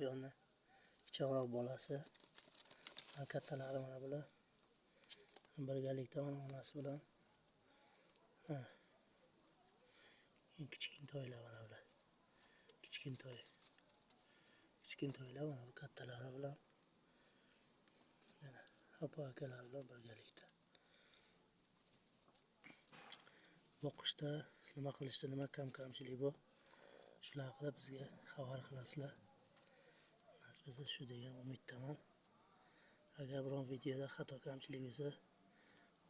quyonni kichikroq bolasi. Kattalari mana bular. Birgalikda mana onasi bilan. Kichkintoylar mana bular. Kichkintoylar mana bu kattalari bilan. Mana opa-akalar bilan birgalikda. Boqishda nima qilishda nima kamchilik bor, shular haqida bizga xabar qilasizlar. Nasibasi shu degan umiddaman. Agar biron videoda xato kamchilik bo'lsa,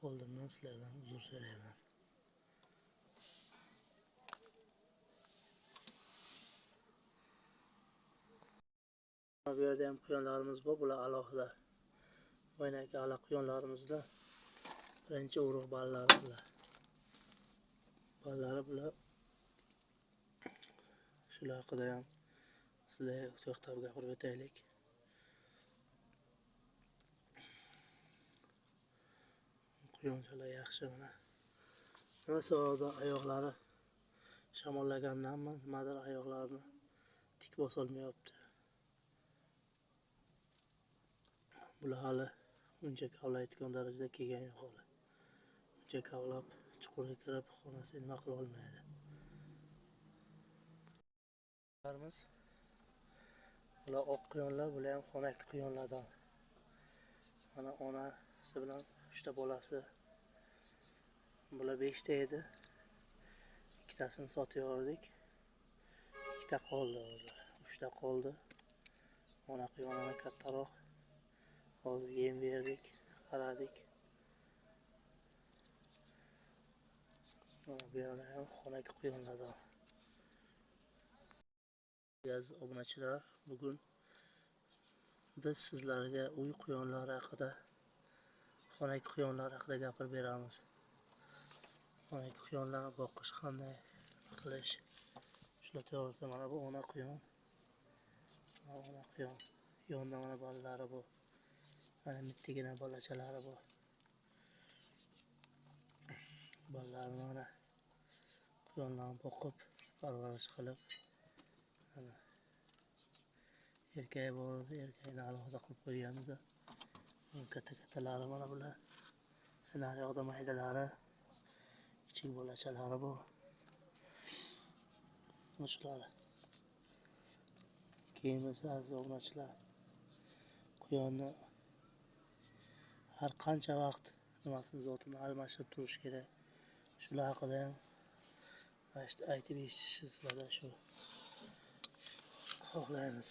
oldindan sizlardan uzr so'rayman. Bu yerda ham quyonlarimiz bor, bular alohida. O'ynaki ala quyonlarimizda birinchi urug' ballari bular. Ballari bular. Shular haqida ham sizlarga to'xtab gapirib o'taylik. Quyonchalar yaxshi mana. Nima sababdan oyoqlari shamollagandanmi, nimadir oyoqlarini tik bosolmayapti. Bular hali uncha kavlaydigan darajada kelgan yo'q hali. Uncha kavlab chuqurga kirib xonasiga nima qila olmaydi. Bular oq quyonlar, bular ham xonaki quyonlardan. Mana onasi bilan 3 ta bolasi. Bular 5 ta edi. Ikkitasini sotib yubordik. 2 ta qoldi hozir. 3 ta qoldi. Ona quyonlar kattaroq. Hozir yem berdik, qaradik. Mana bu yerda ham xonaki quyonlardan. Aziz obunachilar, bugun biz sizlarga uy quyonlari haqida, xonaki quyonlar haqida gapirib beramiz. Xonaki quyonlarni boqish qanday qilish. Shular to'g'risida mana bu ona quyon. Mana ona quyon. Yonda mana bolalari bor. Mana mittigina bolachalari bor. Bolalarni mana quyonlarni boqib, parvarish qilib, mana erkak bor edi, erkakni alohida qilib qo'yganmiz. Katta-kattalari mana bular. Naryoqda maydalari, kichik bolachalari bor. Shular. Keyin esa aziz obunachilar, quyonni har qancha vaqt nimasini zotini almashib turish kerak. Shular haqida ham aytib eshitishni sizlardan shu xohlaymiz.